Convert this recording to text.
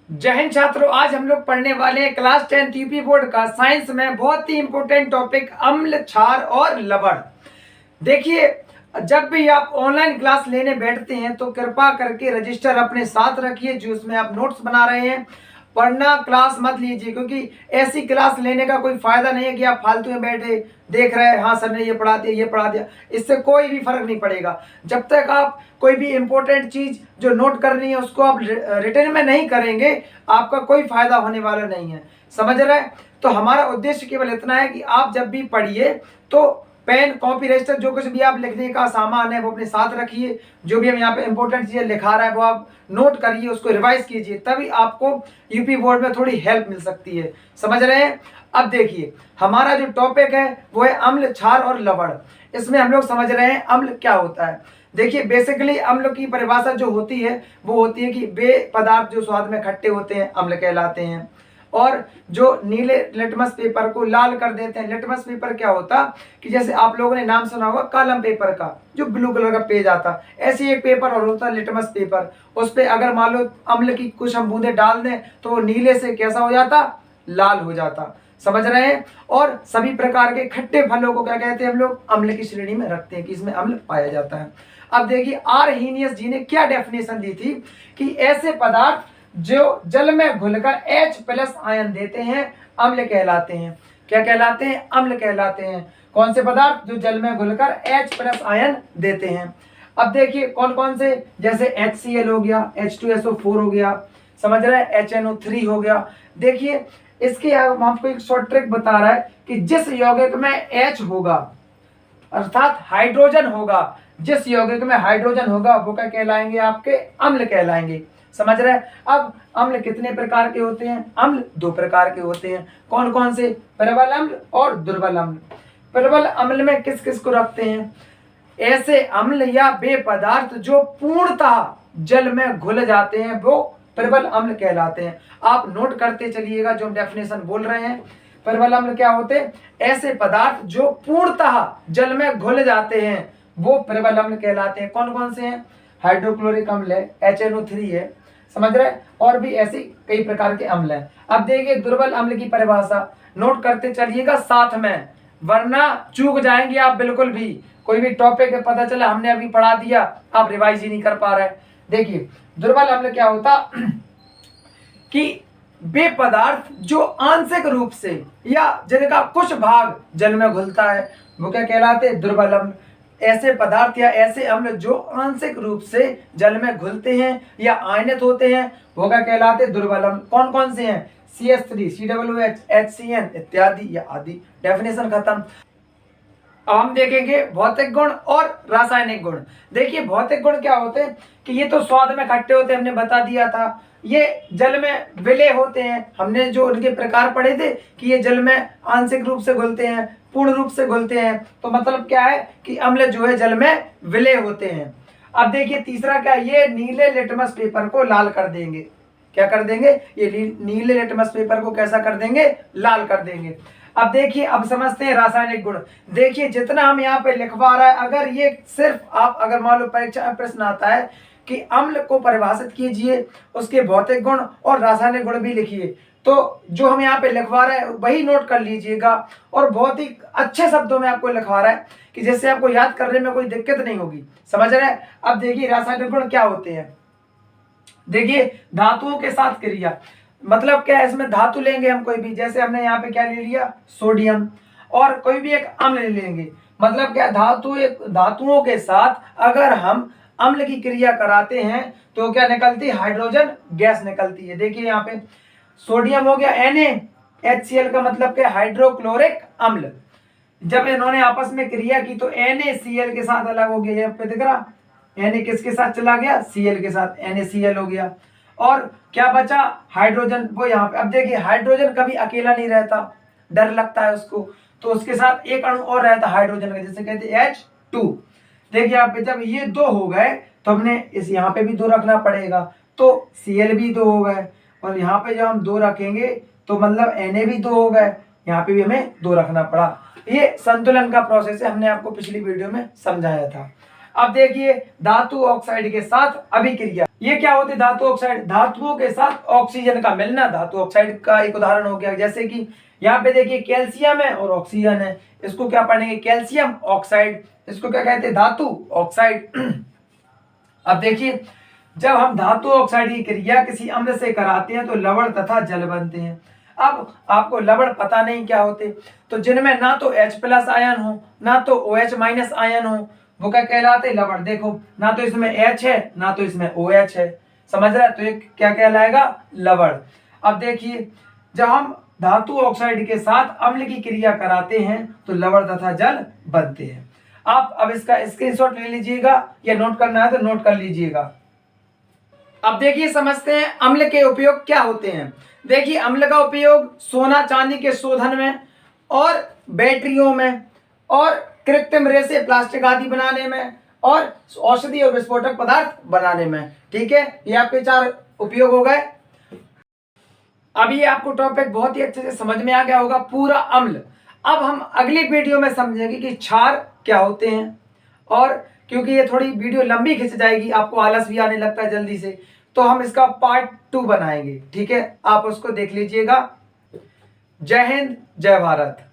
जय हिंद छात्रों। आज हम लोग पढ़ने वाले हैं क्लास 10 यूपी बोर्ड का साइंस में बहुत ही इंपॉर्टेंट टॉपिक अम्ल, क्षार और लवण। देखिए, जब भी आप ऑनलाइन क्लास लेने बैठते हैं तो कृपा करके रजिस्टर अपने साथ रखिए जो उसमें आप नोट्स बना रहे हैं, वरना क्लास मत लीजिए, क्योंकि ऐसी क्लास लेने का कोई फायदा नहीं है कि आप फालतू में बैठे देख रहे हैं, हाँ सर ने ये पढ़ा दिया, इससे कोई भी फर्क नहीं पड़ेगा। जब तक आप कोई भी इंपॉर्टेंट चीज जो नोट करनी है उसको आप रिटर्न में नहीं करेंगे, आपका कोई फायदा होने वाला नहीं है। समझ रहे हैं? तो हमारा उद्देश्य केवल इतना है कि आप जब भी पढ़िए तो पेन, कॉपी, रजिस्टर, जो कुछ भी आप लिखने का सामान है वो अपने साथ रखिए। जो भी हम यहाँ पे इंपॉर्टेंट चीजें लिखा रहा है वो आप नोट करिए, उसको रिवाइज कीजिए, तभी आपको यूपी बोर्ड में थोड़ी हेल्प मिल सकती है। समझ रहे हैं? अब देखिए, हमारा जो टॉपिक है वो है अम्ल, क्षार और लवण। इसमें हम लोग समझ रहे हैं अम्ल क्या होता है। देखिए, बेसिकली अम्ल की परिभाषा जो होती है वो होती है कि वे पदार्थ जो स्वाद में खट्टे होते हैं अम्ल कहलाते हैं, और जो नीले लिटमस पेपर को लाल कर देते हैं। लिटमस पेपर क्या होता कि जैसे आप लोगों ने नाम सुना होगा कॉलम पेपर का, जो ब्लू कलर का पेज आता, ऐसे एक पेपर और होता है लिटमस पेपर। उस पर अगर मान लो अम्ल की कुछ हम बूंदे डाल दें तो वो नीले से कैसा हो जाता, लाल हो जाता। समझ रहे हैं? और सभी प्रकार के खट्टे फलों को क्या कहते हैं, हम लोग अम्ल की श्रेणी में रखते हैं कि इसमें अम्ल पाया जाता है। अब देखिए, आरहेनियस जी ने क्या डेफिनेशन दी थी कि ऐसे पदार्थ जो जल में घुलकर H+ आयन देते हैं अम्ल कहलाते हैं। क्या कहलाते हैं? अम्ल कहलाते हैं। कौन से पदार्थ जो जल में घुलकर H+ आयन देते हैं। अब देखिए कौन कौन से, जैसे HCl हो गया, H2SO4 हो गया, समझ रहे हैं, HNO3 हो गया। देखिए, इसके आपको एक शॉर्ट ट्रिक बता रहा है कि जिस यौगिक में H होगा अर्थात हाइड्रोजन होगा, जिस यौगिक में हाइड्रोजन होगा वो क्या कहलाएंगे, आपके अम्ल कहलाएंगे। समझ रहे हैं? अब अम्ल कितने प्रकार के होते हैं? अम्ल 2 प्रकार के होते हैं। कौन कौन से? प्रबल अम्ल और दुर्बल अम्ल। प्रबल अम्ल में किस किस को रखते हैं? ऐसे अम्ल या वे पदार्थ जो पूर्णतः जल में घुल जाते हैं वो प्रबल अम्ल कहलाते हैं। आप नोट करते चलिएगा जो हम डेफिनेशन बोल रहे हैं। प्रबल अम्ल क्या होते हैं? ऐसे पदार्थ जो पूर्णतः जल में घुल जाते हैं वो प्रबल अम्ल कहलाते हैं। कौन कौन से हैं? हाइड्रोक्लोरिक अम्ल है, HNO3 है, समझ रहे हैं, और भी ऐसी कई प्रकार के अम्ल हैं। अब देखिए दुर्बल अम्ल की परिभाषा नोट करते चलिएगा साथ में, वरना चूक जाएंगे आप बिल्कुल भी। कोई भी टॉपिक पता चला हमने अभी पढ़ा दिया, आप रिवाइज ही नहीं कर पा रहे। देखिए, दुर्बल अम्ल क्या होता कि वे पदार्थ जो आंशिक रूप से या जिनका कुछ भाग जल में घुलता है वो क्या कहलाते हैं? दुर्बल अम्ल। ऐसे पदार्थ या ऐसे अम्ल जो आंशिक रूप से जल में घुलते हैं या आयनित होते हैं वो क्या कहलाते हैं? दुर्बल अम्ल। कौन कौन से हैं? CH3, COOH, HCN इत्यादि या आदि। डेफिनेशन खत्म। अब हम देखेंगे भौतिक गुण और रासायनिक गुण। देखिए, भौतिक गुण क्या होते हैं कि ये तो स्वाद में खट्टे होते हैं, हमने बता दिया था। ये जल में विलय होते हैं, हमने जो उनके प्रकार पढ़े थे कि ये जल में आंशिक रूप से घुलते हैं, पूर्ण रूप से घुलते हैं। तो मतलब क्या है कि अम्ल जो है जल में विलय होते हैं। अब देखिए तीसरा क्या, ये नीले लिटमस पेपर को लाल कर देंगे। क्या कर देंगे? ये नीले लिटमस पेपर को कैसा कर देंगे? लाल कर देंगे। अब देखिए, अब समझते हैं रासायनिक गुण। देखिए, जितना हम यहाँ पे लिखवा रहा है, अगर ये सिर्फ आप अगर मान लो परीक्षा में प्रश्न आता है कि अम्ल को परिभाषित कीजिए, उसके भौतिक गुण और रासायनिक गुण भी लिखिए, तो जो हम यहाँ पे लिखवा रहे हैं वही नोट कर लीजिएगा, और बहुत ही अच्छे शब्दों में आपको लिखवा रहा है कि जिससे आपको याद करने में कोई दिक्कत नहीं होगी। समझ रहे हैं? अब देखिए रासायनिक गुण क्या होते हैं। देखिए, धातुओं के साथ क्रिया, मतलब क्या है, इसमें धातु लेंगे हम कोई भी, जैसे हमने यहाँ पे क्या ले लिया, सोडियम, और कोई भी एक अम्ल ले लेंगे। मतलब क्या, धातुओं के साथ अगर हम अम्ल की क्रिया कराते हैं तो क्या निकलती है? हाइड्रोजन गैस निकलती है। देखिए यहाँ पे सोडियम हो गया NaHCl का मतलब क्या? हाइड्रोक्लोरिक अम्ल। जब इन्होंने आपस में क्रिया की तो NaCl के साथ अलग हो गया। यहाँ पे दिख रहा, Na किसके साथ चला गया? Cl के साथ, NaCl हो गया। और क्या बचा? हाइड्रोजन, वो यहाँ पे। अब देखिए, हाइड्रोजन कभी अकेला नहीं रहता, डर लगता है उसको, तो उसके साथ एक अणु और रहता है हाइड्रोजन का, जिसे कहते हैं H2। देखिए यहाँ पे जब ये 2 हो गए तो हमने इस यहाँ पे भी 2 रखना पड़ेगा, तो Cl भी 2 हो गए, और यहाँ पे जब हम 2 रखेंगे तो मतलब Na भी 2 हो गए, यहाँ पे भी हमें 2 रखना पड़ा। ये संतुलन का प्रोसेस है, हमने आपको पिछली वीडियो में समझाया था। अब देखिए, धातु ऑक्साइड के साथ अभिक्रिया, ये क्या होते हैं? धातु ऑक्साइड। धातुओं के साथ ऑक्सीजन का मिलना धातु ऑक्साइड का एक उदाहरण हो गया। जैसे कि यहाँ पे देखिए कैल्शियम है और ऑक्सीजन है, इसको क्या पढ़ेंगे? Calcium oxide. इसको क्या कहते हैं? धातु ऑक्साइड। अब देखिए, जब हम धातु ऑक्साइड की क्रिया किसी अम्ल से कराते हैं तो लवण तथा जल बनते हैं। अब आपको लवण पता नहीं क्या होते, तो जिनमें ना तो H+ आयन हो ना तो OH- आयन हो, वो क्या कहलाते? लवण। देखो, ना तो इसमें H है ना तो इसमें OH है, समझ रहे? तो ये क्या कहलाएगा? लवण। अब देखिए, जब हम धातु ऑक्साइड के साथ अम्ल की क्रिया कराते हैं तो लवण तथा जल बनते हैं। आप अब इसका स्क्रीनशॉट ले लीजिएगा, या नोट करना है तो नोट कर लीजिएगा। अब देखिए, समझते हैं अम्ल के उपयोग क्या होते हैं। देखिए, अम्ल का उपयोग सोना चांदी के शोधन में और बैटरियों में और कृत्रिम रेशे प्लास्टिक आदि बनाने में और औषधि और विस्फोटक पदार्थ बनाने में। ठीक है, ये आपके 4 उपयोग हो गए। अब ये आपको टॉपिक बहुत ही अच्छे से समझ में आ गया होगा, पूरा अम्ल। अब हम अगली वीडियो में समझेंगे कि क्षार क्या होते हैं, और क्योंकि ये थोड़ी वीडियो लंबी खिंच जाएगी, आपको आलस भी आने लगता है जल्दी से, तो हम इसका पार्ट 2 बनाएंगे। ठीक है, आप उसको देख लीजिएगा। जय हिंद, जय भारत।